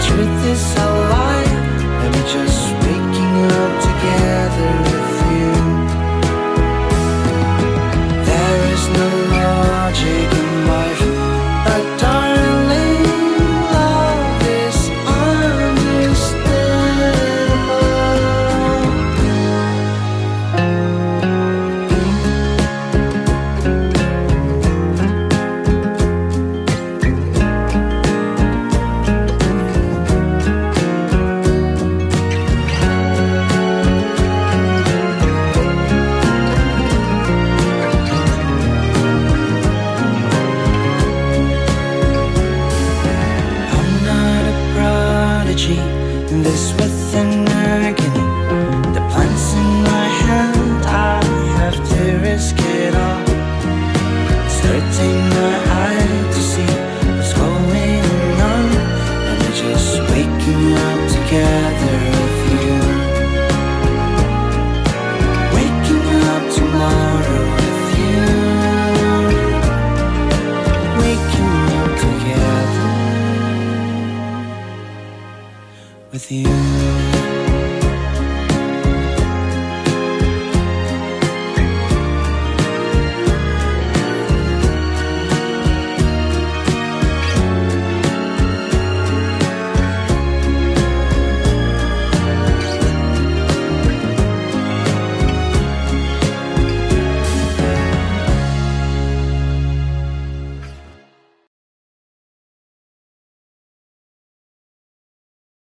truth is a lie. I'm just waking up together with you. There is no logic in life, but darling, love is this with an agony. The plans in my hand, I have to risk it all. It's hurting my eye to see what's going on. And I'm just waking up together with you. Waking up tomorrow with you. Waking up together with you.